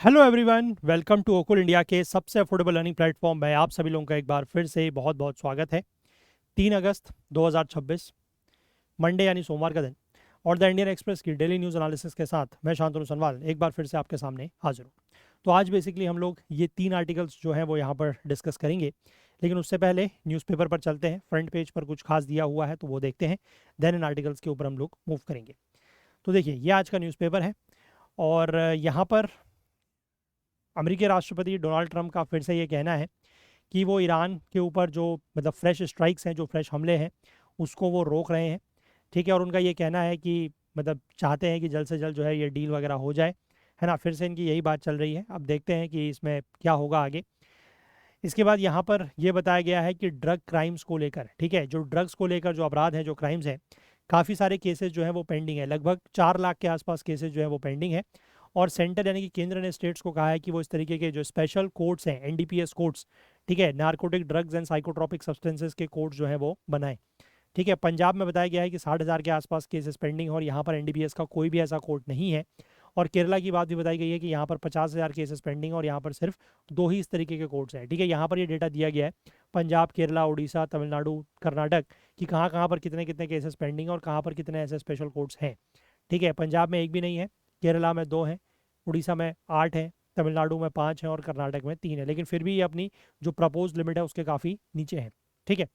Hello everyone, welcome to Okul India के सबसे affordable learning platform में आप सभी लोगों का एक बार फिर से बहुत बहुत स्वागत है। 3 अगस्त 2026 मंडे यानी सोमवार का दिन और द इंडियन एक्सप्रेस की डेली न्यूज़ एनालिसिस के साथ मैं शांतनु सनवाल एक बार फिर से आपके सामने हाजिर हूँ। तो आज बेसिकली हम लोग ये 3 आर्टिकल्स जो हैं वो यहाँ पर डिस्कस करेंगे, लेकिन उससे पहले न्यूज़पेपर पर चलते हैं। फ्रंट पेज पर कुछ खास दिया हुआ है तो वो देखते हैं, देन इन आर्टिकल्स के ऊपर हम लोग मूव करेंगे। तो देखिए, ये आज का न्यूज़पेपर है और यहाँ पर अमेरिकी राष्ट्रपति डोनाल्ड ट्रंप का फिर से ये कहना है कि वो ईरान के ऊपर जो मतलब फ्रेश स्ट्राइक्स हैं, जो फ्रेश हमले हैं, उसको वो रोक रहे हैं। ठीक है, और उनका ये कहना है कि मतलब चाहते हैं कि जल्द से जल्द जो है ये डील वगैरह हो जाए, है ना। फिर से इनकी यही बात चल रही है। अब देखते हैं कि इसमें क्या होगा आगे। इसके बाद यहाँ पर ये बताया गया है कि ड्रग क्राइम्स को लेकर, ठीक है, जो ड्रग्स को लेकर जो अपराध हैं, जो क्राइम्स हैं, काफ़ी सारे केसेस जो हैं वो पेंडिंग है। लगभग 4 लाख के आसपास केसेस जो है वो पेंडिंग है। और सेंटर यानी कि केंद्र ने स्टेट्स को कहा है कि वो इस तरीके के जो स्पेशल कोर्ट्स हैं, एनडीपीएस कोर्ट्स, ठीक है, narcotic drugs and psychotropic substances के कोर्ट्स जो है वो बनाएं। ठीक है, पंजाब में बताया गया है कि 60,000 के आसपास केसेस पेंडिंग है और यहाँ पर एनडीपीएस का कोई भी ऐसा कोर्ट नहीं है। और केरला की बात भी बताई गई है कि यहाँ पर 50,000 केसेस पेंडिंग है और यहाँ पर सिर्फ 2 ही इस तरीके के कोर्ट्स हैं। ठीक है, यहाँ पर ये डेटा दिया गया है पंजाब, केरला, उड़ीसा, तमिलनाडु, कर्नाटक कि कहाँ कहाँ पर कितने कितने केसेस पेंडिंग है और कहाँ पर कितने ऐसे स्पेशल कोर्ट्स हैं। ठीक है, पंजाब में एक भी नहीं है, केरला में 2 हैं, उड़ीसा में 8 हैं, तमिलनाडु में 5 हैं और कर्नाटक में 3 है। लेकिन फिर भी ये अपनी जो प्रपोज लिमिट है उसके काफ़ी नीचे है। ठीक है,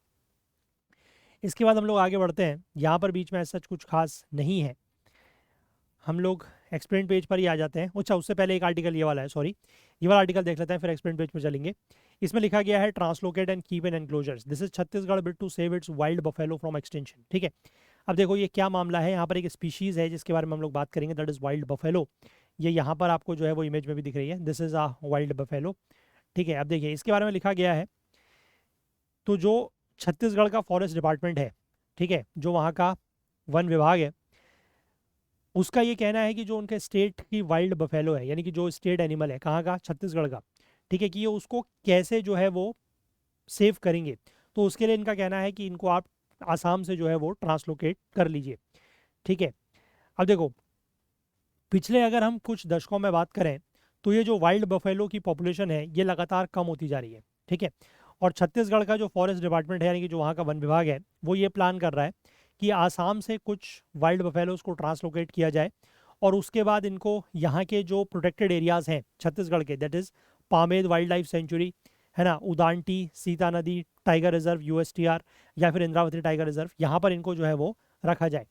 इसके बाद हम लोग आगे बढ़ते हैं। यहाँ पर बीच में ऐसा कुछ खास नहीं है, हम लोग एक्सप्लेन पेज पर ही आ जाते हैं। अच्छा, उससे पहले एक आर्टिकल ये वाला है, सॉरी, ये वाला आर्टिकल देख लेते हैं, फिर एक्सप्लेन पेज पर चलेंगे। इसमें लिखा गया है translocate and keep in enclosures, this is Chhattisgarh bid to save its wild buffalo from extinction. ठीक है, अब देखो ये क्या मामला है। यहाँ पर एक स्पीशीज है जिसके बारे में हम लोग बात करेंगे, दैट इज वाइल्ड बफेलो। ये यहाँ पर आपको जो है वो इमेज में भी दिख रही है, this is a wild buffalo. ठीक है, अब देखिए इसके बारे में लिखा गया है। तो जो छत्तीसगढ़ का फॉरेस्ट डिपार्टमेंट है, ठीक है, जो वहाँ का वन विभाग है, उसका ये कहना है कि जो उनके स्टेट की वाइल्ड बफेलो है, यानी कि जो स्टेट एनिमल है कहाँ का, छत्तीसगढ़ का, ठीक है, कि ये उसको कैसे जो है वो सेव करेंगे। तो उसके लिए इनका कहना है कि इनको आप आसाम से जो है वो ट्रांसलोकेट कर लीजिए। ठीक है, अब देखो, पिछले अगर हम कुछ दशकों में बात करें तो ये जो वाइल्ड बफेलो की पॉपुलेशन है ये लगातार कम होती जा रही है। ठीक है, और छत्तीसगढ़ का जो फॉरेस्ट डिपार्टमेंट है, यानी कि जो वहाँ का वन विभाग है, वो ये प्लान कर रहा है कि आसाम से कुछ वाइल्ड बफेलोज को ट्रांसलोकेट किया जाए और उसके बाद इनको यहाँ के जो प्रोटेक्टेड एरियाज़ हैं छत्तीसगढ़ के, that is Pamed wild life sanctuary, है ना, उदांटी, सीता नदी टाइगर रिजर्व यूएसटीआर, या फिर इंद्रावती टाइगर रिजर्व, यहाँ पर इनको जो है वो रखा जाए।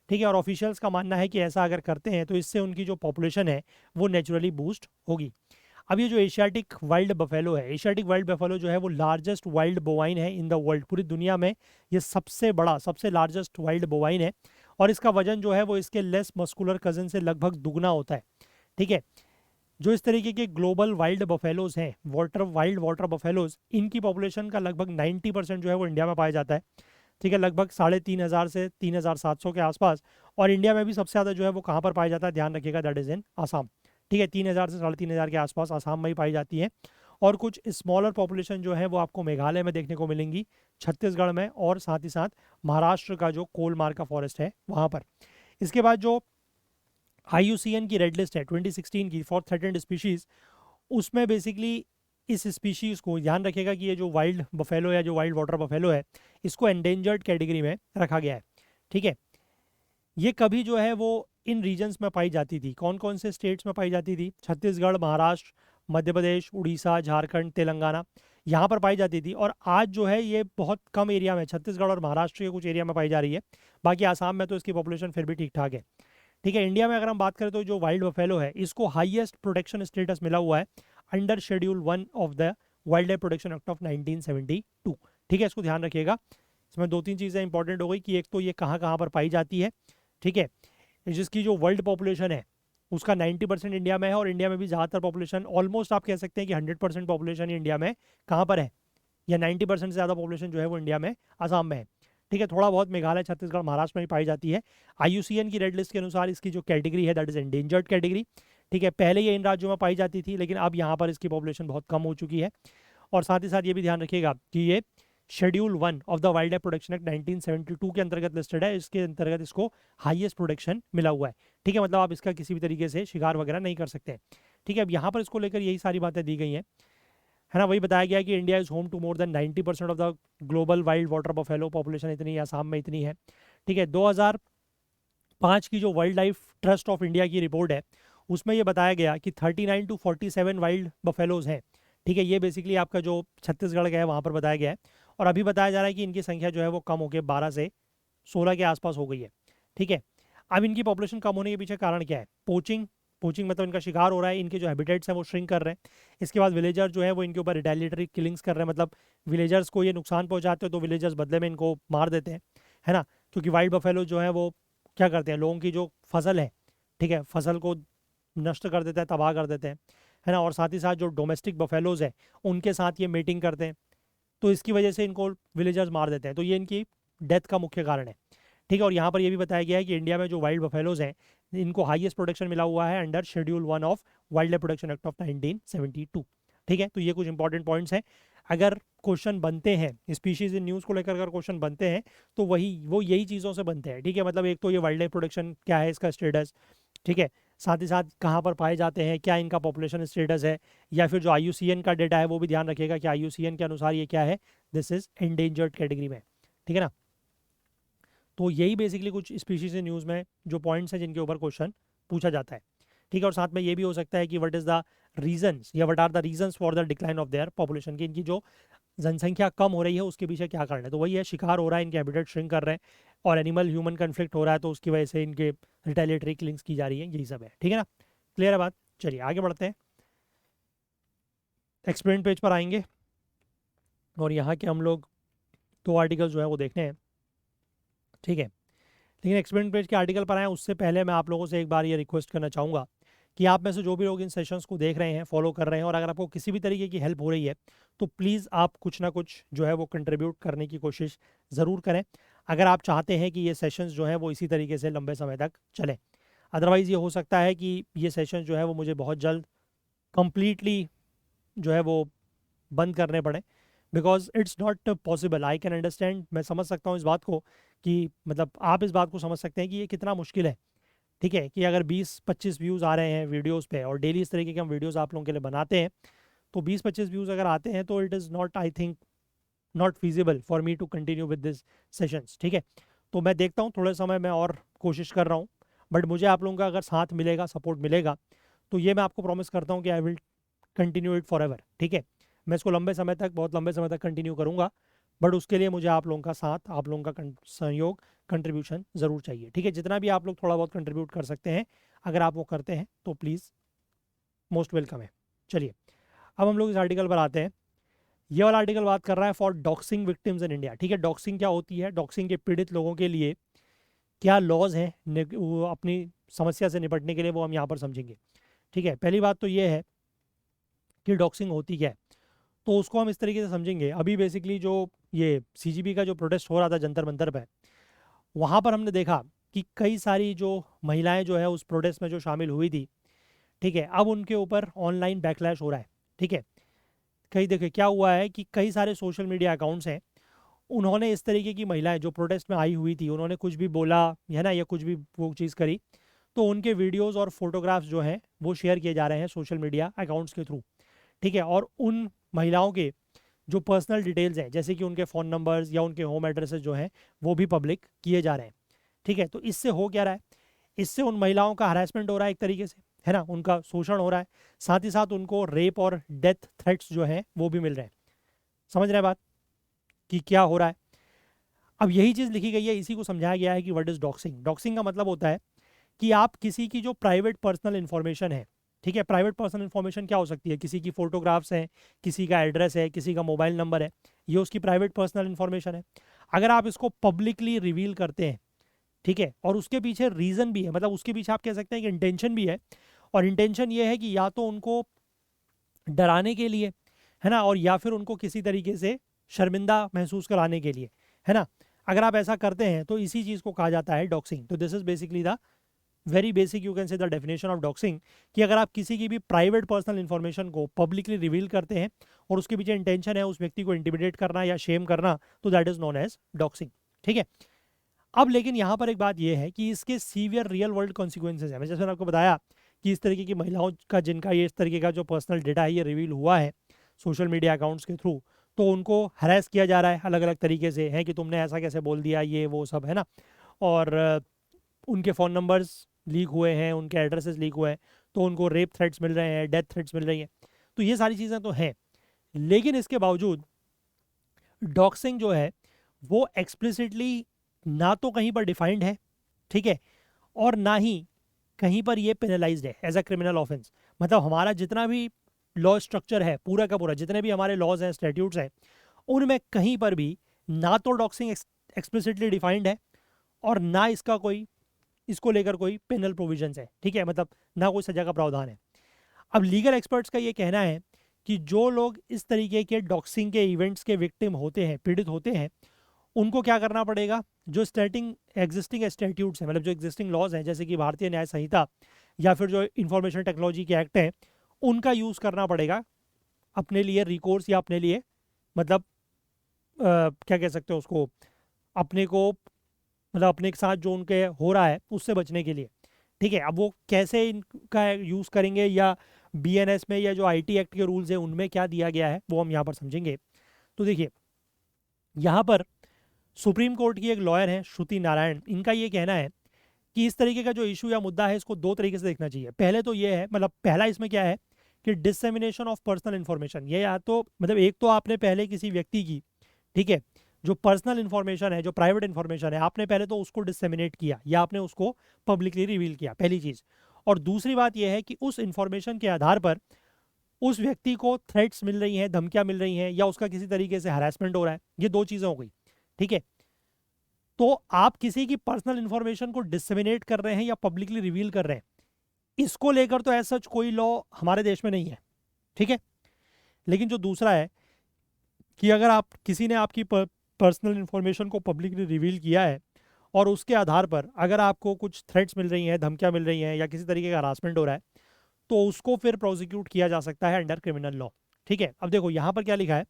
ठीक है, और ऑफिशियल्स का मानना है कि ऐसा अगर करते हैं तो इससे उनकी जो पॉपुलेशन है वो नेचुरली बूस्ट होगी। अब ये जो एशियाटिक वाइल्ड बफेलो है, एशियाटिक वाइल्ड बफेलो जो है वो लार्जेस्ट वाइल्ड बोवाइन है इन द वर्ल्ड, पूरी दुनिया में ये सबसे बड़ा, सबसे लार्जेस्ट वाइल्ड बोवाइन है। और इसका वजन जो है वो इसके लेस मस्कुलर कजन से लगभग दुगना होता है। ठीक है, जो इस तरीके के ग्लोबल वाइल्ड बफेलोज हैं, वाइल्ड वाटर बफेलोज, इनकी पॉपुलेशन का लगभग 90% जो है वो इंडिया में पाया जाता है। ठीक है, लगभग 3,500 से 3,700 के आसपास। और इंडिया में भी सबसे ज़्यादा जो है वो कहाँ पर पाया जाता है, ध्यान रखिएगा, दैट इज़ इन आसाम। ठीक है, 3,000 से 3,500 के आसपास आसाम में ही पाई जाती है। और कुछ स्मॉलर पॉपुलेशन जो है वो आपको मेघालय में देखने को मिलेंगी, छत्तीसगढ़ में, और साथ ही साथ महाराष्ट्र का जो कोलमार का फॉरेस्ट है वहाँ पर। इसके बाद जो IUCN की रेड लिस्ट है 2016 की फॉर थ्रेटेंड स्पीशीज़, उसमें बेसिकली इस स्पीशीज़ को ध्यान रखिएगा कि ये जो वाइल्ड बफेलो या जो वाइल्ड वाटर बफेलो है, इसको एंडेंजर्ड कैटेगरी में रखा गया है। ठीक है, ये कभी जो है वो इन रीजन्स में पाई जाती थी। कौन कौन से स्टेट्स में पाई जाती थी, छत्तीसगढ़, महाराष्ट्र, मध्य प्रदेश, उड़ीसा, झारखंड, तेलंगाना, यहाँ पर पाई जाती थी। और आज जो है ये बहुत कम एरिया में, छत्तीसगढ़ और महाराष्ट्र के कुछ एरिया में पाई जा रही है। बाकी आसाम में तो इसकी पॉपुलेशन फिर भी ठीक ठाक है। ठीक है, इंडिया में अगर हम बात करें तो जो वाइल्ड बफेलो है इसको हाईएस्ट प्रोटेक्शन स्टेटस मिला हुआ है under schedule 1 of the wild life protection act of 1972। ठीक है, इसको ध्यान रखिएगा। इसमें 2-3 चीज़ें इंपॉर्टेंट हो गई कि एक तो ये कहाँ कहाँ पर पाई जाती है। ठीक है, जिसकी जो वर्ल्ड पॉपुलेशन है उसका 90% इंडिया में है, और इंडिया में भी ज़्यादातर पॉपुलेशन, ऑलमोस्ट आप कह सकते हैं कि 100% पॉपुलेशन इंडिया में कहाँ पर है, या 90% से ज़्यादा पॉपुलेशन जो है वो इंडिया में आसाम में है। ठीक है, थोड़ा बहुत मेघालय, छत्तीसगढ़, महाराष्ट्र में भी पाई जाती है। IUCN की रेड लिस्ट के अनुसार इसकी जो कैटेगरी है दैट इज एंडेंजर्ड कैटेगरी। ठीक है, पहले ये इन राज्यों में पाई जाती थी, लेकिन अब यहाँ पर इसकी पॉपुलेशन बहुत कम हो चुकी है। और साथ ही साथ ये भी ध्यान रखिएगा कि ये schedule 1 of the wild life protection act 1972 के अंतर्गत लिस्टेड है। इसके अंतर्गत इसको हाईएस्ट प्रोटेक्शन मिला हुआ है। ठीक है, मतलब आप इसका किसी भी तरीके से शिकार वगैरह नहीं कर सकते। ठीक है, अब यहाँ पर इसको लेकर यही सारी बातें दी गई हैं, है ना। वही बताया गया है कि India is home to more than 90% of the global wild water buffalo, population इतनी है, आसाम में इतनी है। ठीक है, 2005 की जो wild life trust of India की रिपोर्ट है उसमें ये बताया गया कि 39 टू 47 वाइल्ड बफेलोज हैं। ठीक है, ये बेसिकली आपका जो छत्तीसगढ़ का है वहाँ पर बताया गया है। और अभी बताया जा रहा है कि इनकी संख्या जो है वो कम होकर 12 से 16 के आसपास हो गई है। ठीक है, अब इनकी पॉपुलेशन कम होने के पीछे कारण क्या है? पोचिंग, पोचिंग मतलब इनका शिकार हो रहा है, इनके जो हैबिटेट्स हैं वो श्रिंक कर रहे हैं। इसके बाद विलेजर जो है वो इनके ऊपर रिटेलिएटरी किलिंग्स कर रहे हैं, मतलब विलेजर्स को ये नुकसान पहुंचाते हो तो विलेजर्स बदले में इनको मार देते हैं, है ना। क्योंकि वाइल्ड बफेलो जो है वो क्या करते हैं, लोगों की जो फसल है, ठीक है, फसल को नष्ट कर देता है, तबाह कर देते हैं, है ना। और साथ ही साथ जो डोमेस्टिक बफेलोज है उनके साथ ये मीटिंग करते हैं, तो इसकी वजह से इनको विलेजर्स मार देते हैं, तो ये इनकी डेथ का मुख्य कारण है। ठीक है, और यहाँ पर ये भी बताया गया है कि इंडिया में जो वाइल्ड बफेलोज हैं इनको हाईएस्ट प्रोटेक्शन मिला हुआ है under schedule 1 of wild life protection act of 1972। ठीक है, तो ये कुछ इंपॉर्टेंट पॉइंट्स हैं। अगर क्वेश्चन बनते हैं स्पीशीज इन न्यूज़ को लेकर, अगर क्वेश्चन बनते हैं तो वो यही चीज़ों से बनते हैं। ठीक है, मतलब एक तो ये वाइल्ड लाइफ प्रोटेक्शन क्या है, इसका स्टेटस, ठीक है, साथ ही साथ कहाँ पर पाए जाते हैं, क्या इनका पॉपुलेशन स्टेटस है, या फिर जो IUCN का डेटा है वो भी ध्यान रखिएगा कि IUCN के अनुसार ये क्या है, दिस इज एंडेंजर्ड कैटेगरी में। ठीक है ना, तो यही बेसिकली कुछ स्पीशीज इन न्यूज़ में जो पॉइंट्स हैं जिनके ऊपर क्वेश्चन पूछा जाता है। ठीक है, और साथ में ये भी हो सकता है कि व्हाट इज़ द रीजंस या what are the reasons for the decline of their population, की इनकी जो जनसंख्या कम हो रही है उसके पीछे क्या कारण है। तो वही है, शिकार हो रहा है, इनके हैबिटेट श्रिंक कर रहे हैं, और एनिमल ह्यूमन कन्फ्लिक्ट हो रहा है, तो उसकी वजह से इनके रिटेलिएटरी किलिंग्स की जा रही है, यही सब है। ठीक है ना, क्लियर है बात। चलिए आगे बढ़ते हैं, एक्सप्लेन पेज पर आएंगे और यहाँ के हम लोग 2 आर्टिकल जो है वो देखने हैं। ठीक है, लेकिन एक्सप्लेन पेज के आर्टिकल पर आए उससे पहले मैं आप लोगों से एक बार ये रिक्वेस्ट करना चाहूँगा कि आप में से जो भी लोग इन सेशंस को देख रहे हैं, फॉलो कर रहे हैं, और अगर आपको किसी भी तरीके की हेल्प हो रही है तो प्लीज़ आप कुछ ना कुछ जो है वो कंट्रीब्यूट करने की कोशिश ज़रूर करें, अगर आप चाहते हैं कि ये सेशंस जो हैं वो इसी तरीके से लंबे समय तक चलें। अदरवाइज़ ये हो सकता है कि ये सेशन जो है वो मुझे बहुत जल्द कम्प्लीटली जो है वो बंद करने पड़े, because it's not possible. I can understand, मैं समझ सकता हूँ इस बात को कि मतलब आप इस बात को समझ सकते हैं कि ये कितना मुश्किल है। ठीक है, कि अगर 20-25 व्यूज़ आ रहे हैं वीडियोस पे और डेली इस तरीके के हम वीडियोस आप लोगों के लिए बनाते हैं, तो 20-25 व्यूज़ अगर आते हैं तो it is not, I think not feasible for me to continue with this sessions. ठीक है, तो मैं देखता हूँ थोड़े समय में और कोशिश कर रहा हूँ, बट मुझे आप लोगों का अगर साथ मिलेगा, सपोर्ट मिलेगा, तो ये मैं आपको प्रॉमिस करता हूँ कि I will continue it for ever. ठीक है, मैं इसको लंबे समय तक, बहुत लंबे समय तक कंटिन्यू करूँगा, बट उसके लिए मुझे आप लोगों का साथ, आप लोगों का सहयोग, कंट्रीब्यूशन ज़रूर चाहिए। ठीक है, जितना भी आप लोग थोड़ा बहुत कंट्रीब्यूट कर सकते हैं, अगर आप वो करते हैं तो प्लीज़ मोस्ट वेलकम है। चलिए अब हम लोग इस आर्टिकल पर आते हैं। ये वाला आर्टिकल बात कर रहा है for doxing victims in India. ठीक है, डॉक्सिंग क्या होती है, डॉक्सिंग के पीड़ित लोगों के लिए क्या लॉज हैं वो अपनी समस्या से निपटने के लिए, वो हम यहाँ पर समझेंगे। ठीक है, पहली बात तो ये है कि डॉक्सिंग होती क्या है, तो उसको हम इस तरीके से समझेंगे। अभी बेसिकली जो ये CGP का जो प्रोटेस्ट हो रहा था जंतर मंतर पर, वहाँ पर हमने देखा कि कई सारी जो महिलाएं जो है उस प्रोटेस्ट में जो शामिल हुई थी, ठीक है, अब उनके ऊपर ऑनलाइन बैकलैश हो रहा है। ठीक है, कई देखिए क्या हुआ है कि कई सारे सोशल मीडिया अकाउंट्स हैं, उन्होंने इस तरीके की महिलाएं जो प्रोटेस्ट में आई हुई थी, उन्होंने कुछ भी बोला है ना, या कुछ भी वो चीज़ करी, तो उनके वीडियोस और फोटोग्राफ्स जो हैं वो शेयर किए जा रहे हैं सोशल मीडिया अकाउंट्स के थ्रू। ठीक है, और उन महिलाओं के जो पर्सनल डिटेल्स हैं, जैसे कि उनके फ़ोन नंबर्स या उनके होम एड्रेसेस जो हैं वो भी पब्लिक किए जा रहे हैं। ठीक है, तो इससे हो क्या रहा है, इससे उन महिलाओं का हरासमेंट हो रहा है एक तरीके से, है ना, उनका शोषण हो रहा है, साथ ही साथ उनको रेप और डेथ थ्रेट्स जो हैं वो भी मिल रहे हैं। समझ रहे हैं बात कि क्या हो रहा है। अब यही चीज़ लिखी गई है, इसी को समझाया गया है कि व्हाट इज़ डॉक्सिंग। डॉक्सिंग का मतलब होता है कि आप किसी की जो प्राइवेट पर्सनल इन्फॉर्मेशन है, ठीक है, प्राइवेट पर्सनल इन्फॉर्मेशन क्या हो सकती है, किसी की फोटोग्राफ्स हैं, किसी का एड्रेस है, किसी का मोबाइल नंबर है, ये उसकी प्राइवेट पर्सनल इन्फॉर्मेशन है। अगर आप इसको पब्लिकली रिवील करते हैं, ठीक है, और उसके पीछे रीज़न भी है, मतलब उसके पीछे आप कह सकते हैं कि इंटेंशन भी है, और इंटेंशन ये है कि या तो उनको डराने के लिए, है ना, और या फिर उनको किसी तरीके से शर्मिंदा महसूस कराने के लिए, है ना, अगर आप ऐसा करते हैं तो इसी चीज़ को कहा जाता है डॉक्सिंग। तो this is basically the very basic, you can say the definition of doxing, कि अगर आप किसी की भी प्राइवेट पर्सनल इन्फॉर्मेशन को पब्लिकली रिवील करते हैं और उसके पीछे इंटेंशन है उस व्यक्ति को इंटिमिडेट करना या शेम करना, तो that is known as doxing. ठीक है, अब लेकिन यहाँ पर एक बात यह है कि इसके सीवियर रियल वर्ल्ड कॉन्सिक्वेंसेज है। मैं जैसे मैंने आपको बताया कि इस तरीके की महिलाओं का जिनका ये इस तरीके का जो पर्सनल डेटा है ये रिवील हुआ है सोशल मीडिया अकाउंट्स के थ्रू, तो उनको हरास किया जा रहा है अलग अलग तरीके से, है कि तुमने ऐसा कैसे बोल दिया, ये वो सब, है ना। और उनके फ़ोन नंबर्स लीक हुए हैं, उनके एड्रेसेस लीक हुए हैं, तो उनको रेप थ्रेट्स मिल रहे हैं, डेथ थ्रेट्स मिल रही हैं। तो ये सारी चीज़ें तो हैं, लेकिन इसके बावजूद डॉक्सिंग जो है वो एक्सप्लिसिटली ना तो कहीं पर डिफाइंड है, ठीक है, और ना ही कहीं पर ये पेनलाइज्ड है एज अ क्रिमिनल ऑफेंस। मतलब हमारा जितना भी लॉ स्ट्रक्चर है पूरा का पूरा, जितने भी हमारे लॉज हैं, स्टैट्यूट्स हैं, उनमें कहीं पर भी ना तो डॉक्सिंग एक्सप्लिसिटली डिफाइंड है और ना इसका कोई, इसको लेकर कोई पेनल प्रोविजंस है, ठीक है, मतलब ना कोई सजा का प्रावधान है। अब लीगल एक्सपर्ट्स का ये कहना है कि जो लोग इस तरीके के डॉक्सिंग के इवेंट्स के विक्टिम होते हैं, पीड़ित होते हैं, उनको क्या करना पड़ेगा, जो एग्जिस्टिंग स्टैट्यूट्स हैं, मतलब जो एग्जिस्टिंग लॉज हैं, जैसे कि भारतीय न्याय संहिता या फिर जो इंफॉर्मेशन टेक्नोलॉजी के एक्ट हैं, उनका यूज़ करना पड़ेगा अपने लिए रिकोर्स, या अपने लिए मतलब क्या कह सकते हो उसको, अपने को मतलब अपने के साथ जो उनके हो रहा है उससे बचने के लिए, ठीक है। अब वो कैसे इनका यूज़ करेंगे, या बीएनएस में या जो आईटी एक्ट के रूल्स हैं उनमें क्या दिया गया है, वो हम यहाँ पर समझेंगे। तो देखिए, यहाँ पर सुप्रीम कोर्ट की एक लॉयर है श्रुति नारायण, इनका ये कहना है कि इस तरीके का जो इशू या मुद्दा है इसको दो तरीके से देखना चाहिए। पहले तो ये है, मतलब पहला इसमें क्या है कि डिससेमिनेशन ऑफ पर्सनल इन्फॉर्मेशन, ये या तो मतलब एक तो आपने पहले किसी व्यक्ति की, ठीक है, जो पर्सनल इन्फॉर्मेशन है, जो प्राइवेट इन्फॉर्मेशन है, आपने पहले तो उसको डिससेमिनेट किया या आपने उसको पब्लिकली रिवील किया, पहली चीज़। और दूसरी बात यह है कि उस इन्फॉर्मेशन के आधार पर उस व्यक्ति को थ्रेट्स मिल रही हैं, धमकियां मिल रही हैं, या उसका किसी तरीके से हरासमेंट हो रहा है, ये दो चीज़ें हो गई, ठीक है। तो आप किसी की पर्सनल इन्फॉर्मेशन को डिसमिनेट कर रहे हैं या पब्लिकली रिवील कर रहे हैं, इसको लेकर तो ऐसा कोई लॉ हमारे देश में नहीं है, ठीक है। लेकिन जो दूसरा है कि अगर आप किसी ने आपकी पर्सनल इन्फॉर्मेशन को पब्लिकली रिवील किया है और उसके आधार पर अगर आपको कुछ थ्रेट्स मिल रही हैं, धमकियां मिल रही हैं, या किसी तरीके का हरासमेंट हो रहा है, तो उसको फिर प्रोसिक्यूट किया जा सकता है अंडर क्रिमिनल लॉ, ठीक है। अब देखो यहाँ पर क्या लिखा है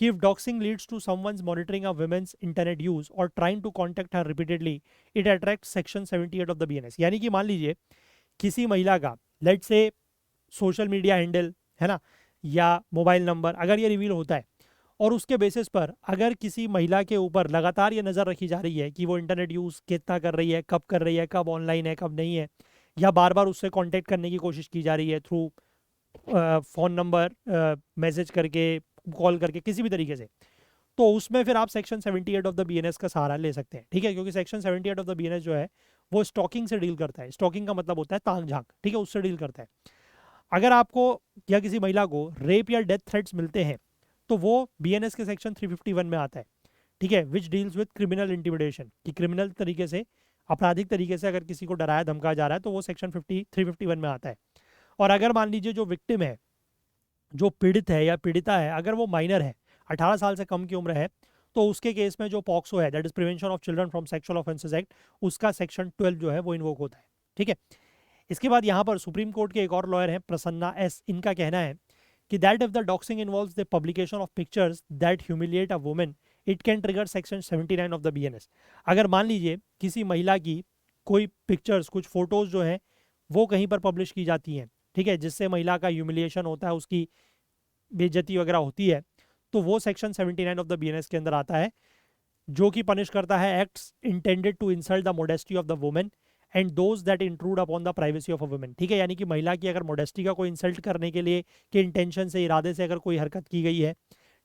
कि if doxing leads to someone's monitoring a women's internet use or trying to contact her repeatedly, it attracts section 78 of the BNS। यानी कि मान लीजिए किसी महिला का लेट से सोशल मीडिया हैंडल, है ना, या मोबाइल नंबर अगर ये रिवील होता है, और उसके बेसिस पर अगर किसी महिला के ऊपर लगातार ये नज़र रखी जा रही है कि वो इंटरनेट यूज़ कितना कर रही है, कब कर रही है, कब ऑनलाइन है, कब नहीं है, या बार बार उससे कांटेक्ट करने की कोशिश की जा रही है थ्रू फ़ोन नंबर, मैसेज करके, कॉल करके, किसी भी तरीके से, तो उसमें फिर आप सेक्शन 78 ऑफ द बीएनएस का सहारा ले सकते हैं, ठीक है। क्योंकि सेक्शन 78 ऑफ द बीएनएस जो है वो स्टॉकिंग से डील करता है। स्टॉकिंग का मतलब होता है ताक झांक, ठीक है, उससे डील करता है। अगर आपको या किसी महिला को रेप या डेथ थ्रेट्स मिलते हैं तो वो बीएनएस के सेक्शन 351 में आता है, ठीक है, which deals with criminal intimidation, कि क्रिमिनल तरीके से, आपराधिक तरीके से अगर किसी को डराया धमकाया जा रहा है तो वो सेक्शन 351 में आता है। और अगर मान लीजिए जो विक्टिम है, जो पीड़ित है या पीड़िता है, अगर वो माइनर है, 18 साल से कम की उम्र है, तो उसके केस में जो पॉक्सो है, that is prevention of children from sexual offences act, उसका सेक्शन 12 जो है वो इन्वोक होता है, ठीक है। इसके बाद यहाँ पर सुप्रीम कोर्ट के एक और लॉयर हैं प्रसन्ना एस, इनका कहना है कि that if the doxing involves the publication of pictures that humiliate a women, it can trigger section 79 of the BNS. अगर मान लीजिए किसी महिला की कोई पिक्चर्स, कुछ फोटोज जो हैं वो कहीं पर पब्लिश की जाती हैं, ठीक है, जिससे महिला का ह्यूमिलिएशन होता है, उसकी बेइज्जती वगैरह होती है, तो वो सेक्शन 79 ऑफ द बीएनएस के अंदर आता है, जो कि पनिश करता है acts intended to insult the modesty of the women and those that intrude upon the privacy of a women, ठीक है। यानी कि महिला की अगर मोडेस्टी का कोई इंसल्ट करने के लिए के इंटेंशन से, इरादे से अगर कोई हरकत की गई है,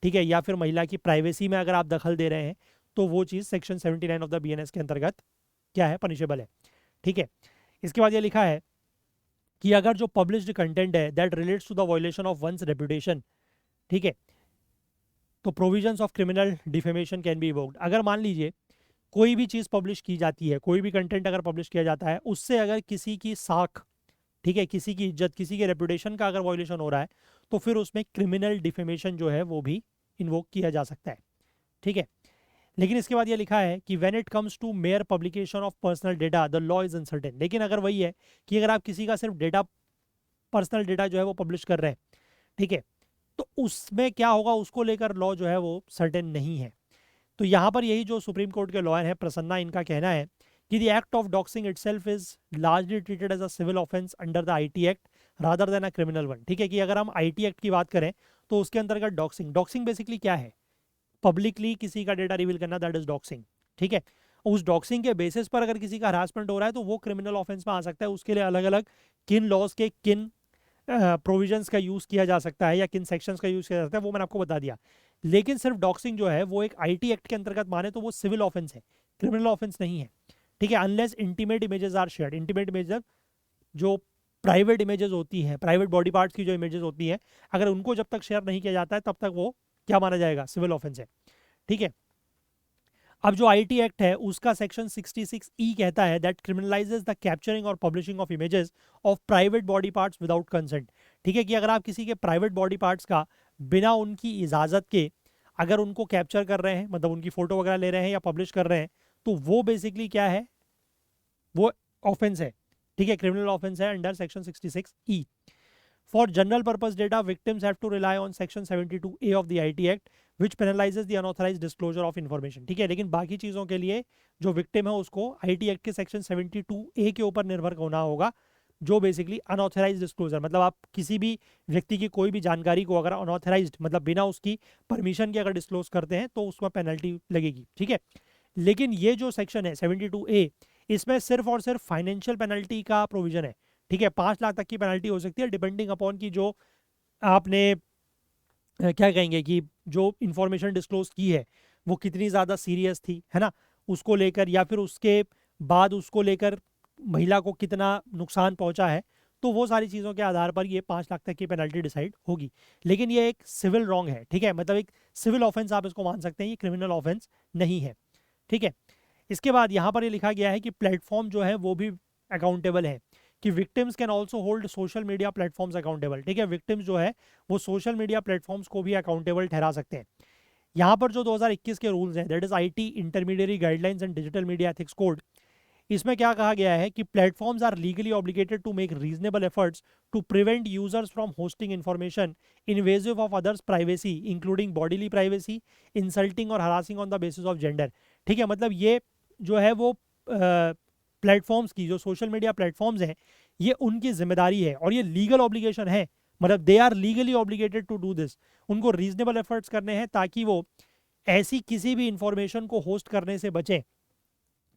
ठीक है, या फिर महिला की प्राइवेसी में अगर आप दखल दे रहे हैं, तो वो चीज़ सेक्शन 79 ऑफ द बीएनएस के अंतर्गत क्या है, पनिशेबल है, ठीक है। इसके बाद ये लिखा है कि अगर जो पब्लिश्ड कंटेंट है that relates to the violation of one's reputation, ठीक है, तो provisions of criminal defamation can be invoked. अगर मान लीजिए कोई भी चीज़ पब्लिश की जाती है, कोई भी कंटेंट अगर पब्लिश किया जाता है, उससे अगर किसी की साख, ठीक है, किसी की इज्जत, किसी के रेपुटेशन का अगर वायलेशन हो रहा है, तो फिर उसमें क्रिमिनल डिफेमेशन जो है वो भी इन्वोक किया जा सकता है, ठीक है। लेकिन इसके बाद ये लिखा है कि when it comes to mere publication of personal data the law is uncertain. लेकिन अगर वही है कि अगर आप किसी का सिर्फ डेटा, पर्सनल डेटा जो है वो पब्लिश कर रहे हैं, ठीक है, तो उसमें क्या होगा, उसको लेकर लॉ जो है वो सर्टेन नहीं है। तो यहाँ पर यही जो सुप्रीम कोर्ट के लॉयर हैं प्रसन्ना, इनका कहना है कि the act of doxing itself is largely treated as a civil offence under the IT act rather than a criminal one. ठीक है, कि अगर हम आईटी एक्ट की बात करें तो उसके अंतर्गत डॉक्सिंग बेसिकली क्या है, पब्लिकली किसी का डेटा रिवील करना, दैट इज डॉक्सिंग। ठीक है, उस डॉक्सिंग के बेसिस पर अगर किसी का हरासमेंट हो रहा है तो वो क्रिमिनल ऑफेंस में आ सकता है। उसके लिए अलग अलग किन लॉज के किन प्रोविजंस का यूज किया जा सकता है या किन सेक्शंस का यूज किया जा सकता है वो मैंने आपको बता दिया। लेकिन सिर्फ डॉक्सिंग जो है वो एक आईटी एक्ट के अंतर्गत माने तो वो सिविल ऑफेंस है, क्रिमिनल ऑफेंस नहीं है। ठीक है, unless intimate images are shared. Intimate images जो प्राइवेट इमेजेस होती हैं, प्राइवेट बॉडी पार्ट्स की जो इमेजेस होती हैं, अगर उनको जब तक शेयर नहीं किया जाता है तब तक वो क्या माना जाएगा, सिविल ऑफेंस है। ठीक है, अब जो आईटी एक्ट है उसका सेक्शन 66E कहता है दैट क्रिमिनलाइजेस द कैप्चरिंग और publishing of images of private body parts without consent. ठीक है, कि अगर आप किसी के प्राइवेट बॉडी पार्ट्स का बिना उनकी इजाजत के अगर उनको कैप्चर कर रहे हैं, मतलब उनकी फोटो वगैरह ले रहे हैं या पब्लिश कर रहे हैं, तो वो बेसिकली क्या है, वो ऑफेंस है। ठीक है, क्रिमिनल ऑफेंस है under section 66E। For general purpose data, victims have to rely on section 72A of the IT Act, which penalizes the unauthorized disclosure of information। ठीक है, लेकिन बाकी चीजों के लिए जो विक्टिम है उसको IT एक्ट के सेक्शन 72A के ऊपर निर्भर होना होगा, जो बेसिकली अनऑथराइज डिस्क्लोजर, मतलब आप किसी भी व्यक्ति की कोई भी जानकारी को अगर अनऑथराइज्ड मतलब बिना उसकी परमिशन के अगर डिस्क्लोज करते हैं तो उसमें पेनल्टी लगेगी। ठीक है, लेकिन ये जो सेक्शन है 72A, इसमें सिर्फ और सिर्फ फाइनेंशियल पेनल्टी का प्रोविजन है। ठीक है, 5 लाख तक की पेनल्टी हो सकती है डिपेंडिंग अपॉन की जो आपने क्या कहेंगे कि जो इंफॉर्मेशन डिस्क्लोज की है वो कितनी ज़्यादा सीरियस थी, है ना, उसको लेकर, या फिर उसके बाद उसको लेकर महिला को कितना नुकसान पहुंचा है, तो वो सारी चीज़ों के आधार पर ये 5 लाख तक की पेनल्टी डिसाइड होगी। लेकिन ये एक सिविल रॉन्ग है। ठीक है, मतलब एक सिविल ऑफेंस आप इसको मान सकते हैं, ये क्रिमिनल ऑफेंस नहीं है। ठीक है, इसके बाद यहाँ पर ये लिखा गया है कि प्लेटफॉर्म जो है वो भी अकाउंटेबल है, कि victims can also hold social media platforms accountable. ठीक है, विक्टिम्स जो है वो सोशल मीडिया प्लेटफॉर्म्स को भी अकाउंटेबल ठहरा सकते हैं। यहाँ पर जो 2021 के रूल्स हैं, that is IT intermediary guidelines and digital media ethics code, इसमें क्या कहा गया है कि platforms are legally obligated to make reasonable efforts to prevent users from hosting information invasive of others privacy including bodily privacy, insulting और harassing on the basis of gender. ठीक है, मतलब ये जो है वो प्लेटफॉर्म्स की, जो सोशल मीडिया प्लेटफॉर्म्स हैं, ये उनकी जिम्मेदारी है और ये लीगल ऑब्लिगेशन है, मतलब they are legally obligated to do this. उनको रीजनेबल एफर्ट्स करने हैं ताकि वो ऐसी किसी भी इंफॉर्मेशन को होस्ट करने से बचें,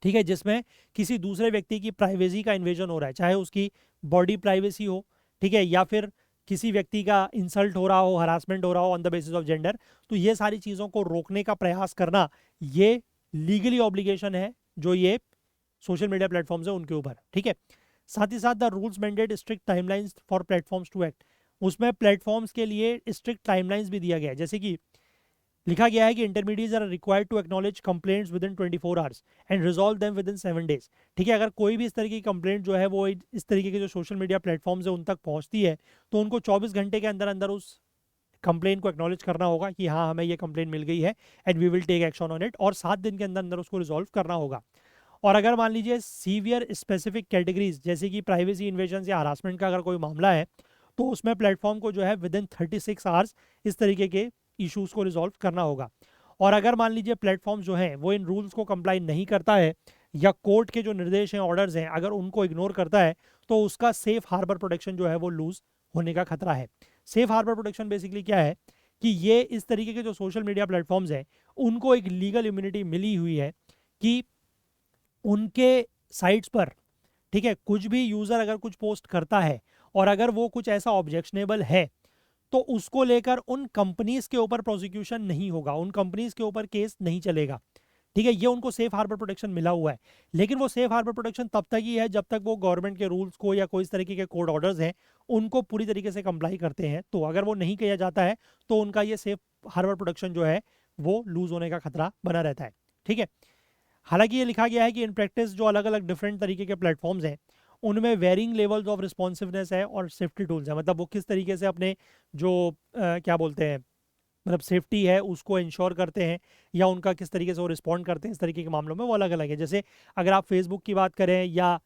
ठीक है, जिसमें किसी दूसरे व्यक्ति की प्राइवेसी का इन्वेजन हो रहा है, चाहे उसकी बॉडी प्राइवेसी हो, ठीक है, या फिर किसी व्यक्ति का इंसल्ट हो रहा हो, हरासमेंट हो रहा हो on the basis of gender. तो ये सारी चीज़ों को रोकने का प्रयास करना, ये लीगली ऑब्लिगेशन है जो ये सोशल मीडिया प्लेटफॉर्म्स है उनके ऊपर। ठीक है, साथ ही साथ the rules mandate strict timelines for platforms to act, उसमें प्लेटफॉर्म्स के लिए स्ट्रिक्ट टाइमलाइंस भी दिया गया है। जैसे कि लिखा गया है कि intermediaries are required to acknowledge complaints within 24 hours and resolve them within 7 days. ठीक है, अगर कोई भी इस तरीके की कंप्लेंट जो है वो इस तरीके के जो सोशल मीडिया प्लेटफॉर्म्स है उन तक पहुंचती है तो उनको 24 घंटे के अंदर अंदर उस कंप्लेंट को एक्नॉलेज करना होगा कि हाँ हमें ये कंप्लेंट मिल गई है and we will take action on it, और 7 दिन के अंदर अंदर उसको रिजॉल्व करना होगा। और अगर मान लीजिए सीवियर स्पेसिफिक कैटेगरीज जैसे कि प्राइवेसी इन्वेजन या हरासमेंट का अगर कोई मामला है तो उसमें प्लेटफॉर्म को जो है विद इन 36 आवर्स इस तरीके के इश्यूज को रिजॉल्व करना होगा। और अगर मान लीजिए प्लेटफॉर्म जो है वो इन रूल्स को कंप्लाई नहीं करता है या कोर्ट के जो निर्देश हैं, ऑर्डर्स हैं, अगर उनको इग्नोर करता है तो उसका सेफ हार्बर प्रोटेक्शन जो है वो लूज होने का खतरा है। सेफ हार्बर प्रोटेक्शन बेसिकली क्या है कि ये इस तरीके के जो सोशल मीडिया प्लेटफॉर्म्स हैं उनको एक लीगल इम्यूनिटी मिली हुई है कि उनके साइट्स पर, ठीक है, कुछ भी यूज़र अगर कुछ पोस्ट करता है और अगर वो कुछ ऐसा ऑब्जेक्शनेबल है तो उसको लेकर उन कंपनीज के ऊपर प्रोसिक्यूशन नहीं होगा, उन कंपनीज के ऊपर केस नहीं चलेगा। ठीक है, ये उनको सेफ हार्बर प्रोटेक्शन मिला हुआ है। लेकिन वो सेफ हार्बर प्रोटेक्शन तब तक ही है जब तक वो गवर्नमेंट के रूल्स को या कोई इस तरीके के कोर्ट ऑर्डर्स हैं उनको पूरी तरीके से कंप्लाई करते हैं। तो अगर वो नहीं किया जाता है तो उनका ये सेफ हार्बर प्रोटेक्शन जो है वो लूज होने का खतरा बना रहता है। ठीक है, हालांकि ये लिखा गया है कि इन प्रैक्टिस जो अलग अलग डिफरेंट तरीके के प्लेटफॉर्म्स हैं उनमें वेरिंग लेवल्स ऑफ रिस्पॉन्सिवनेस है और सेफ्टी टूल्स है, मतलब वो किस तरीके से अपने जो क्या बोलते हैं मतलब सेफ्टी है उसको इंश्योर करते हैं या उनका किस तरीके से वो रिस्पॉन्ड करते हैं इस तरीके के मामलों में, वो अलग अलग है। जैसे अगर आप फेसबुक की बात करें या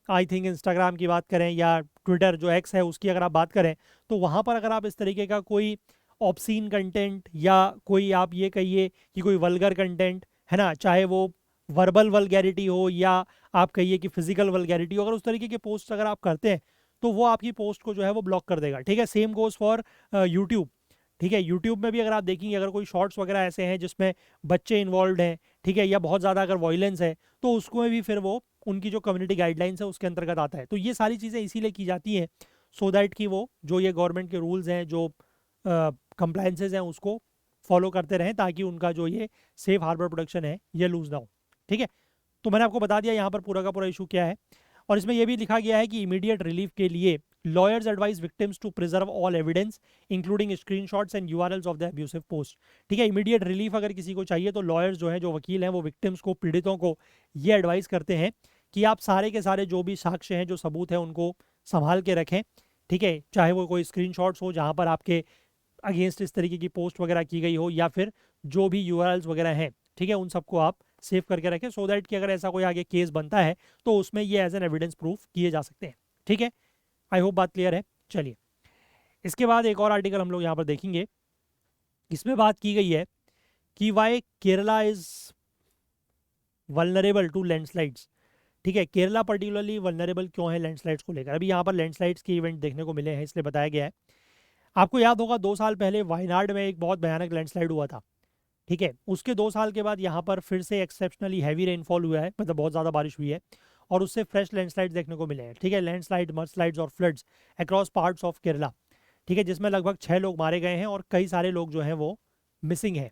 आई थिंक इंस्टाग्राम की बात करें या ट्विटर जो एक्स है उसकी अगर आप बात करें तो वहाँ पर अगर आप इस तरीके का कोई ऑब्सीन कंटेंट या कोई आप ये कहिए कि कोई वल्गर कंटेंट है ना, चाहे वो वर्बल वल्गैरिटी हो या आप कहिए कि फिजिकल वल्गैरिटी, अगर उस तरीके के पोस्ट अगर आप करते हैं तो वो आपकी पोस्ट को जो है वो ब्लॉक कर देगा। ठीक है, सेम गोज फॉर यूट्यूब। ठीक है, यूट्यूब में भी अगर आप देखेंगे, अगर कोई शॉर्ट्स वगैरह ऐसे हैं जिसमें बच्चे इन्वॉल्व हैं, ठीक है, या बहुत ज़्यादा अगर वॉयलेंस है, तो उसको भी फिर वो उनकी जो कम्युनिटी गाइडलाइंस है उसके अंतर्गत आता है। तो ये सारी चीज़ें इसीलिए की जाती हैं सो दैट कि वो जो ये गवर्नमेंट के रूल्स हैं, जो कंप्लायंसेज हैं, उसको फॉलो करते रहें, ताकि उनका जो ये सेफ हार्बर प्रोडक्शन है ये लूज ना हो। ठीक है, तो मैंने आपको बता दिया यहाँ पर पूरा का पूरा इशू क्या है। और इसमें यह भी लिखा गया है कि इमीडिएट रिलीफ के लिए lawyers advise victims to preserve all evidence including screenshots and URLs of the abusive post. ठीक है, इमीडिएट रिलीफ अगर किसी को चाहिए तो लॉयर्स जो है, जो वकील हैं, वो विक्टिम्स को, पीड़ितों को ये एडवाइस करते हैं कि आप सारे के सारे जो भी साक्ष्य हैं, जो सबूत हैं, उनको संभाल के रखें। ठीक है, चाहे वो कोई स्क्रीनशॉट्स हो जहाँ पर आपके अगेंस्ट इस तरीके की पोस्ट वगैरह की गई हो, या फिर जो भी यूआरएल्स वगैरह हैं, ठीक है, उन सबको आप सेव करके रखें सो दैट कि अगर ऐसा कोई आगे केस बनता है तो उसमें ये एज एन एविडेंस प्रूफ किए जा सकते हैं। ठीक है, आई होप बात क्लियर है। चलिए, इसके बाद एक और आर्टिकल हम लोग यहाँ पर देखेंगे। इसमें बात की गई है कि why Kerala is vulnerable to landslides. ठीक है, केरला पर्टिकुलरली वल्नरेबल क्यों है लैंडस्लाइड्स को लेकर। अभी यहाँ पर लैंडस्लाइड्स के इवेंट देखने को मिले हैं, इसलिए बताया गया है। आपको याद होगा 2 साल पहले वायनाड में एक बहुत भयानक लैंडस्लाइड हुआ था। ठीक है, उसके 2 साल के बाद यहाँ पर फिर से एक्सेप्शनली हैवी रेनफॉल हुआ है, मतलब बहुत ज़्यादा बारिश हुई है, और उससे फ्रेश लैंडस्लाइड देखने को मिले हैं। ठीक है, लैंडस्लाइड, मडस्लाइड्स और floods across parts of Kerala. ठीक है, जिसमें लगभग 6 लोग मारे गए हैं और कई सारे लोग जो हैं वो मिसिंग हैं।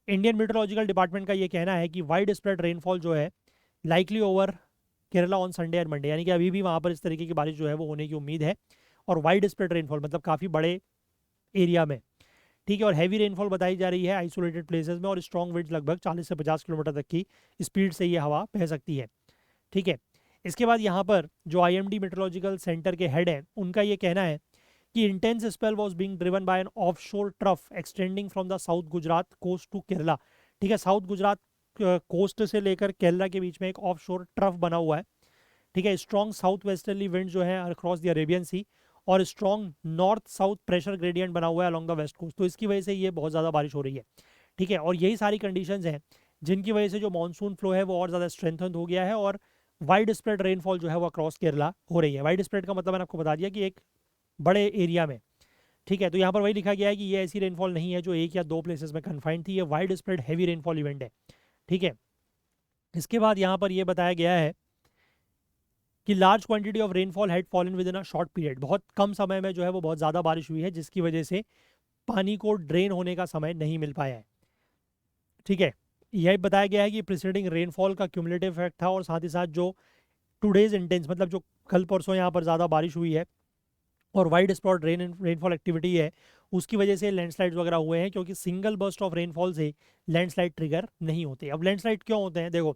इंडियन मीटरोलॉजिकल डिपार्टमेंट का ये कहना है कि वाइड स्प्रेड रेनफॉल जो है likely over Kerala on Sunday and Monday, यानी कि अभी भी वहाँ पर इस तरीके की बारिश जो है वो होने की उम्मीद है। और वाइड स्प्रेड रेनफॉल मतलब काफ़ी बड़े एरिया में। ठीक है, और हैवी रेनफॉल बताई जा रही है आइसोलेटेड प्लेसेस में, और स्ट्रॉन्ग विंड्स लगभग 40 से 50 किलोमीटर तक की स्पीड से ये हवा बह सकती है। ठीक है, इसके बाद यहाँ पर जो आईएमडी मेट्रोलॉजिकल सेंटर के हेड हैं, उनका ये कहना है कि intense spell was being driven by an offshore trough extending from the south Gujarat coast to Kerala. ठीक है, साउथ गुजरात कोस्ट से लेकर केरला के बीच में एक ऑफशोर ट्रफ बना हुआ है। ठीक है, स्ट्रॉन्ग साउथ वेस्टर्ली विंड जो है अक्रॉस द अरेबियन सी, और strong north south pressure gradient बना हुआ है अलॉन्ग द वेस्ट कोस्ट। तो इसकी वजह से ये बहुत ज़्यादा बारिश हो रही है। ठीक है, और यही सारी कंडीशंस हैं जिनकी वजह से जो मानसून फ्लो है वो और ज़्यादा स्ट्रेंथन हो गया है, और वाइड स्प्रेड रेनफॉल जो है वो अक्रॉस केरला हो रही है। वाइड स्प्रेड का मतलब मैंने आपको बता दिया कि एक बड़े एरिया में। ठीक है, तो यहाँ पर वही लिखा गया है कि ये ऐसी रेनफॉल नहीं है जो 1 या 2 प्लेसेस में कन्फाइंड थी, ये wide spread heavy rainfall event है। ठीक है, इसके बाद यहाँ पर यह बताया गया है कि large quantity of rainfall had fallen with in a short period. बहुत कम समय में जो है वो बहुत ज़्यादा बारिश हुई है, जिसकी वजह से पानी को ड्रेन होने का समय नहीं मिल पाया है। ठीक है, यह बताया गया है कि प्रिसीडिंग रेनफॉल का क्यूमुलेटिव इफेक्ट था, और साथ ही साथ जो टुडेज इंटेंस, मतलब जो कल परसों यहाँ पर ज़्यादा बारिश हुई है और वाइड स्पॉट रेनफॉल एक्टिविटी है, उसकी वजह से लैंडस्लाइड्स वगैरह हुए हैं, क्योंकि सिंगल बर्स्ट ऑफ रेनफॉल से लैंडस्लाइड ट्रिगर नहीं होते। अब लैंडस्लाइड क्यों होते हैं? देखो,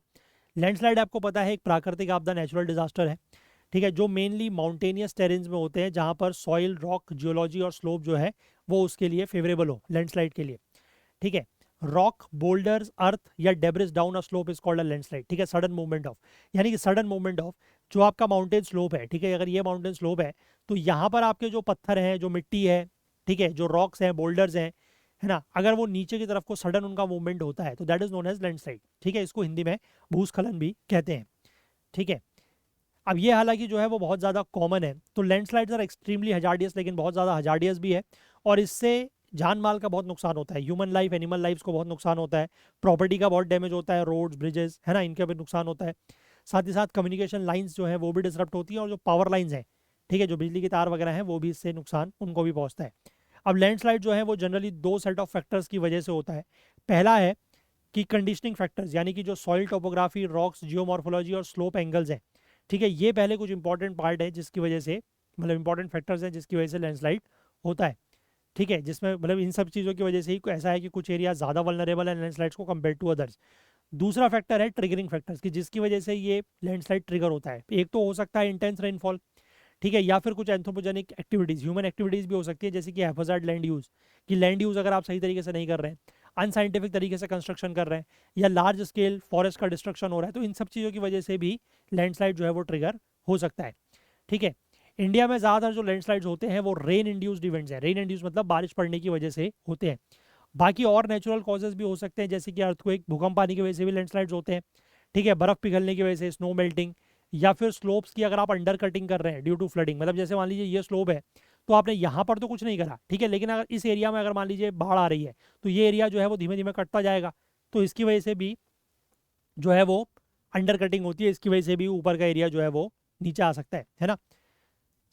लैंडस्लाइड आपको पता है एक प्राकृतिक आपदा, नेचुरल डिजास्टर है। ठीक है, जो मेनली माउंटेनियस टेरेन्स में होते हैं, जहाँ पर सॉइल, रॉक, जियोलॉजी और स्लोप जो है वो उसके लिए फेवरेबल हो लैंडस्लाइड के लिए। ठीक है, रॉक, बोल्डर्स, अर्थ या debris down a slope is called a landslide. ठीक है, सडन मूवमेंट ऑफ, यानी कि सडन मूवमेंट ऑफ जो आपका माउंटेन स्लोप है। ठीक है, अगर ये माउंटेन स्लोप है तो यहाँ पर आपके जो पत्थर हैं, जो मिट्टी है, ठीक है, जो रॉक्स हैं, बोल्डर्स हैं, है ना, अगर वो नीचे की तरफ को सडन उनका मूवमेंट होता है तो that is known as landslide. ठीक है, इसको हिंदी में भूस्खलन भी कहते हैं। ठीक है, अब ये हालांकि जो है वो बहुत ज़्यादा कॉमन है। तो लैंडस्लाइड्स आर एक्सट्रीमली हजार्डियस, लेकिन बहुत ज़्यादा हजार्डियस भी है, और इससे जान माल का बहुत नुकसान होता है। ह्यूमन लाइफ, एनिमल लाइफ को बहुत नुकसान होता है, प्रॉपर्टी का बहुत डैमेज होता है, रोड्स, ब्रिजेस, है ना, इनका भी नुकसान होता है। साथ ही साथ कम्युनिकेशन लाइन्स जो है वो भी डिसरप्ट होती हैं, और जो पावर लाइन्स हैं, ठीक है, जो बिजली के तार वगैरह हैं, वो भी इससे नुकसान उनको भी पहुँचता है। अब लैंडस्लाइड जो है वो जनरली 2 सेट ऑफ फैक्टर्स की वजह से होता है। पहला है कि कंडीशनिंग फैक्टर्स, यानी कि जो सॉइल टोपोग्राफी, रॉक्स, जियोमॉर्फोलॉजी और स्लोप एंगल्स हैं। ठीक है, ये पहले कुछ इंपॉर्टेंट पार्ट है जिसकी वजह से, मतलब इंपॉर्टेंट फैक्टर्स हैं जिसकी वजह से लैंडस्लाइड होता है। ठीक है, जिसमें मतलब इन सब चीज़ों की वजह से ही ऐसा है कि कुछ एरिया ज़्यादा वल्नरेबल है लैंडस्लाइड्स को कंपेयर टू अदर्स। दूसरा फैक्टर है ट्रिगरिंग फैक्टर्स, की जिसकी वजह से ये लैंडस्लाइड ट्रिगर होता है। एक तो हो सकता है इंटेंस रेनफॉल, ठीक है, या फिर कुछ एंथ्रोपोजेनिक एक्टिविटीज़, ह्यूमन एक्टिविटीज़ भी हो सकती है, जैसे कि हैफोजार्ड लैंड यूज़, कि लैंड यूज़ अगर आप सही तरीके से नहीं कर रहे हैं, अनसाइंटिफिक तरीके से कंस्ट्रक्शन कर रहे हैं, या लार्ज स्केल फॉरेस्ट का डिस्ट्रक्शन हो रहा है, तो इन सब चीज़ों की वजह से भी लैंडस्लाइड जो है वो ट्रिगर हो सकता है। ठीक है, इंडिया में ज़्यादातर जो लैंडस्लाइड्स होते हैं वो रेन इंड्यूस्ड इवेंट्स हैं। रेन इंड्यूस मतलब बारिश पड़ने की वजह से होते हैं। बाकी और नेचुरल कॉजेज भी हो सकते हैं, जैसे कि अर्थक्वेक, भूकंप आने की वजह से भी लैंडस्लाइड्स होते हैं। ठीक है, बर्फ पिघलने की वजह से, स्नो मेल्टिंग, या फिर स्लोप्स की अगर आप अंडर कटिंग कर रहे हैं ड्यू टू फ्लडिंग, मतलब जैसे मान लीजिए ये स्लोप है तो आपने यहाँ पर तो कुछ नहीं करा, ठीक है, लेकिन अगर इस एरिया में अगर मान लीजिए बाढ़ आ रही है तो ये एरिया जो है वो धीमे धीमे कटता जाएगा, तो इसकी वजह से भी जो है वो अंडर कटिंग होती है, इसकी वजह से भी ऊपर का एरिया जो है वो नीचे आ सकता है ना।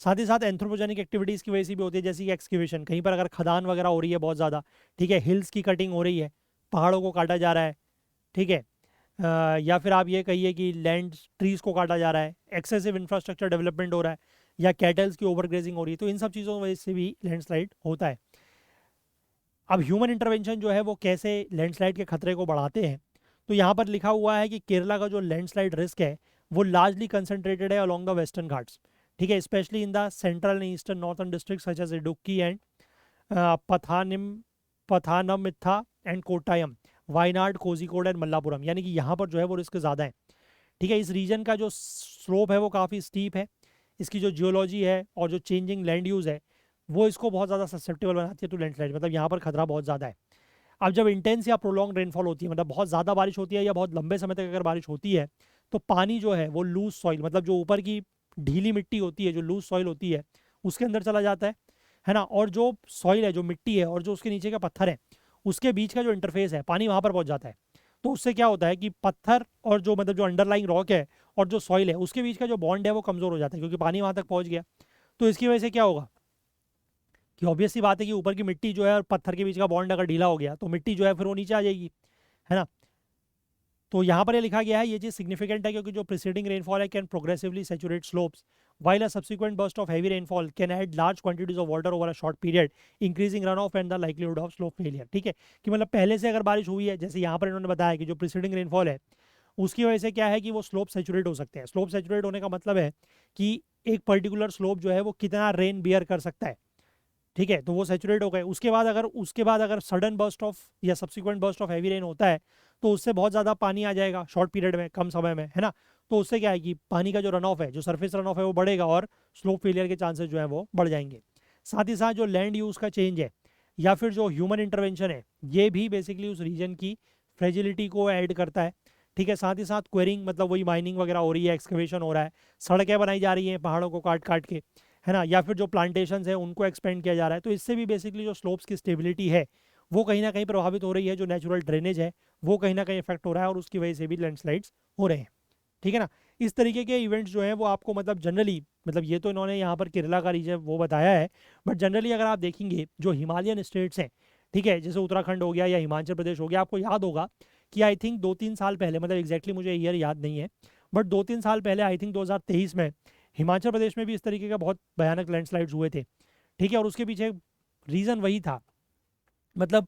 साथ ही साथ एंथ्रोपोजेनिक एक्टिविटीज़ की वजह से भी होती है, जैसे कि एक्सकेवेशन, कहीं पर अगर खदान वगैरह हो रही है बहुत ज़्यादा, ठीक है, हिल्स की कटिंग हो रही है, पहाड़ों को काटा जा रहा है, ठीक है, या फिर आप ये कहिए कि लैंड ट्रीज को काटा जा रहा है, एक्सेसिव इंफ्रास्ट्रक्चर डेवलपमेंट हो रहा है, या कैटल्स की ओवरग्रेजिंग हो रही है, तो इन सब चीज़ों की वजह से भी लैंडस्लाइड होता है। अब ह्यूमन इंटरवेंशन जो है वो कैसे लैंडस्लाइड के खतरे को बढ़ाते हैं, तो यहाँ पर लिखा हुआ है कि केरला का जो लैंडस्लाइड रिस्क है वो लार्जली कंसंट्रेटेड है अलोंग द वेस्टर्न घाट्स, ठीक है, specially in the central and eastern northern district such as Idukki and पथानिम पथानमथिट्टा एंड कोट्टायम, वायनाड, कोझिकोड एंड मल्लापुरम, यानी कि यहाँ पर जो है वो रिस्क ज़्यादा है, ठीक है। इस रीजन का जो स्लोप है वो काफ़ी स्टीप है, इसकी जो जियोलॉजी है और जो चेंजिंग लैंड यूज़ है वो इसको बहुत ज़्यादा ससेप्टेबल बनाती है टू लैंडस्लाइड, मतलब यहाँ पर खतरा बहुत ज़्यादा है। अब जब इंटेंस या प्रोलॉन्ग रेनफॉल होती है, मतलब बहुत ज़्यादा बारिश होती है या बहुत लंबे समय तक अगर बारिश होती है, तो पानी जो है वो लूज सॉइल, मतलब जो ऊपर की ढीली मिट्टी होती है, जो लूज सॉइल होती है उसके अंदर चला जाता है ना, और जो सॉइल है, जो मिट्टी है और जो उसके नीचे का पत्थर है, उसके बीच का जो इंटरफेस है, पानी वहाँ पर पहुँच जाता है। तो उससे क्या होता है कि पत्थर और जो मतलब जो अंडरलाइंग रॉक है और जो सॉइल है उसके बीच का जो बॉन्ड है वो कमज़ोर हो जाता है, क्योंकि पानी वहाँ तक पहुँच गया। तो इसकी वजह से क्या होगा कि ऑब्वियस सी बात है कि ऊपर की मिट्टी जो है और पत्थर के बीच का बॉन्ड अगर ढीला हो गया तो मिट्टी जो है फिर वो नीचे आ जाएगी, है ना। तो यहाँ पर ये लिखा गया है, ये चीज़ सिग्निफिकेंट है क्योंकि जो प्रिसीडिंग रेनफॉल है can progressively saturate slopes while a subsequent burst of heavy rainfall can add large quantities of water over a short period, increasing runoff and the likelihood of slope failure, ठीक है, कि मतलब पहले से अगर बारिश हुई है, जैसे यहाँ पर इन्होंने बताया कि जो प्रिसीडिंग रेनफॉल है उसकी वजह से क्या है कि वो स्लोप सैचुरेट हो सकते हैं। स्लोप सैचुरेट होने का मतलब है कि एक पर्टिकुलर स्लोप जो है वो कितना रेन बियर कर सकता है, ठीक है, तो वो सैचुरेट हो गए। उसके बाद अगर सडन बर्स्ट ऑफ या subsequent burst of heavy rain होता है तो उससे बहुत ज़्यादा पानी आ जाएगा शॉर्ट पीरियड में, कम समय में, है ना। तो उससे क्या है कि पानी का जो रन ऑफ है, जो सरफेस रन ऑफ है वो बढ़ेगा और स्लोप फेलियर के चांसेस जो है वो बढ़ जाएंगे। साथ ही साथ जो लैंड यूज़ का चेंज है या फिर जो ह्यूमन इंटरवेंशन है ये भी बेसिकली उस रीजन की फ्रेजिलिटी को ऐड करता है, ठीक है। साथ ही साथ क्वेरिंग, मतलब वही माइनिंग वगैरह हो रही है, एक्सकवेशन हो रहा है, सड़कें बनाई जा रही हैं पहाड़ों को काट काट के, है ना, या फिर जो प्लांटेशन है उनको एक्सपेंड किया जा रहा है, तो इससे भी बेसिकली जो स्लोप्स की स्टेबिलिटी है वो कहीं ना कहीं प्रभावित हो रही है, जो नेचुरल ड्रेनेज है वो कहीं ना कहीं इफेक्ट हो रहा है और उसकी वजह से भी लैंडस्लाइड्स हो रहे हैं, ठीक है ना। इस तरीके के इवेंट्स जो हैं वो आपको मतलब जनरली, मतलब ये तो इन्होंने यहाँ पर केरला का रीजन वो बताया है, बट जनरली अगर आप देखेंगे जो हिमालयन स्टेट्स हैं, ठीक है, जैसे उत्तराखंड हो गया या हिमाचल प्रदेश हो गया, आपको याद होगा कि आई थिंक 2-3 साल पहले, मतलब एग्जैक्टली मुझे ईयर याद नहीं है, बट 2-3 साल पहले आई थिंक 2023 में हिमाचल प्रदेश में भी इस तरीके का बहुत भयानक लैंडस्लाइड्स हुए थे, ठीक है। और उसके पीछे रीज़न वही था, मतलब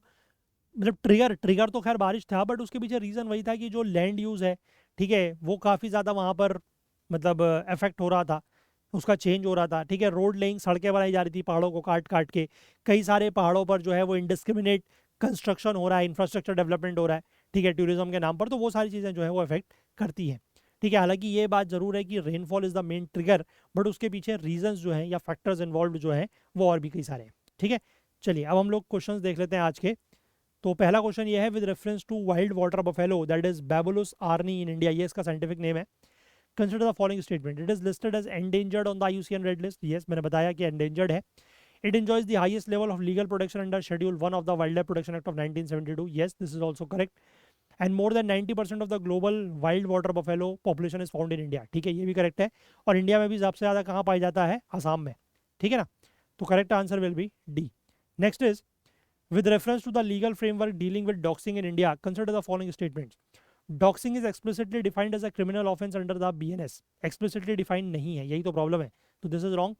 ट्रिगर ट्रिगर तो खैर बारिश था, बट उसके पीछे रीज़न वही था कि जो लैंड यूज़ है, ठीक है, वो काफ़ी ज़्यादा वहाँ पर मतलब अफेक्ट हो रहा था, उसका चेंज हो रहा था, ठीक है। रोड लेइंग, सड़कें बनाई जा रही थी पहाड़ों को काट काट के, कई सारे पहाड़ों पर जो है वो इंडिस्क्रिमिनेट कंस्ट्रक्शन हो रहा है, इंफ्रास्ट्रक्चर डेवलपमेंट हो रहा है, ठीक है, टूरिज्म के नाम पर, तो वो सारी चीज़ें जो है वो अफेक्ट करती हैं, ठीक है। हालांकि ये बात ज़रूर है कि rainfall is the main trigger, but उसके पीछे रीजंस जो हैं या फैक्टर्स इन्वॉल्व जो हैं वो और भी कई सारे हैं, ठीक है। चलिए अब हम लोग क्वेश्चंस देख लेते हैं आज के। तो पहला क्वेश्चन ये है, with reference to wild water buffalo that is bubalus arnee in India, ये इसका साइंटिफिक नेम है, consider the following statement, it is listed as endangered on the IUCN red list, yes मैंने बताया कि एंडेंजर्ड है। It enjoys the highest level of legal protection under Schedule 1 of the Wildlife Protection Act of 1972, yes this is also correct, and more than 90% of the global wild water buffalo population is found in India, ठीक है, ये भी correct है। और India में भी सबसे ज़्यादा कहाँ पाया जाता है, असम में, ठीक है ना। तो correct answer will B D. Next is, with reference to the legal framework dealing with doxing in India, consider the following statements. Doxing is explicitly defined as a criminal offense under the BNS. Explicitly defined नहीं है, यही तो problem है, तो this is wrong.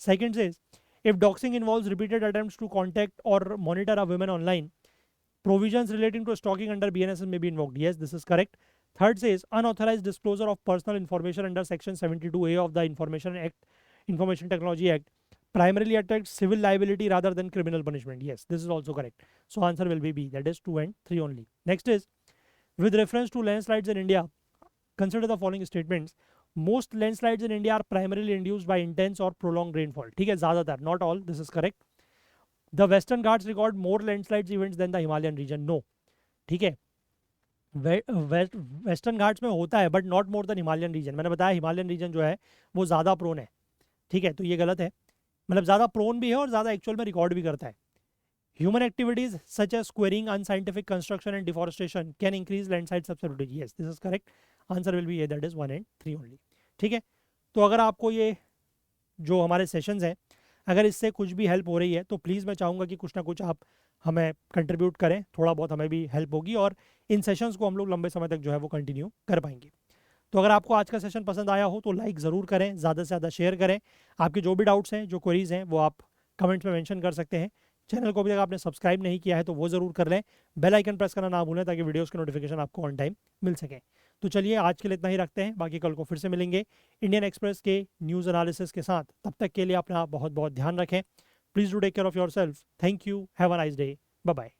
Second says, if doxing involves repeated attempts to contact or monitor a woman online, provisions relating to stalking under BNS may be invoked. Yes, this is correct. Third says, unauthorized disclosure of personal information under Section 72A of the Information Technology Act primarily attacks civil liability rather than criminal punishment. Yes, this is also correct. So answer will be B, that is 2 and 3 only. Next is, with reference to landslides in India, consider the following statements. Most landslides in India are primarily induced by intense or prolonged rainfall. ठीक है, ज़्यादातर, not all, this is correct. The Western Ghats record more landslides events than the Himalayan region. No, ठीक है, western Ghats में होता है but not more than Himalayan region. मैंने बताया हिमालयन रीजन जो है वो ज़्यादा प्रोन है, ठीक है, तो ये गलत है। मतलब ज़्यादा प्रोन भी है और ज़्यादा एक्चुअल में रिकॉर्ड भी करता है। Human activities such as quarrying, unscientific construction and deforestation can increase landslide susceptibility. Yes, this is correct. Answer will be A, that is 1 and 3 only. ठीक है, तो अगर आपको ये जो हमारे सेशंस हैं अगर इससे कुछ भी हेल्प हो रही है तो प्लीज़ मैं चाहूँगा कि कुछ ना कुछ आप हमें कंट्रीब्यूट करें, थोड़ा बहुत हमें भी हेल्प होगी और इन सेशंस को हम लोग लंबे समय तक जो है वो कंटिन्यू कर पाएंगे। तो अगर आपको आज का सेशन पसंद आया हो तो लाइक ज़रूर करें, ज़्यादा से ज़्यादा शेयर करें। आपके जो भी डाउट्स हैं, जो क्वेरीज़ हैं, वो आप कमेंट्स में मेंशन कर सकते हैं। चैनल को अभी तक आपने सब्सक्राइब नहीं किया है तो वो ज़रूर कर लें। बेल आइकन प्रेस करना ना भूलें ताकि वीडियोज़ की नोटिफिकेशन आपको ऑन टाइम मिल सके। तो चलिए आज के लिए इतना ही रखते हैं, बाकी कल को फिर से मिलेंगे इंडियन एक्सप्रेस के न्यूज़ एनालिसिस के साथ। तब तक के लिए अपना बहुत बहुत ध्यान रखें। Please do take care of your self. Thank you, have a nice day, bye bye.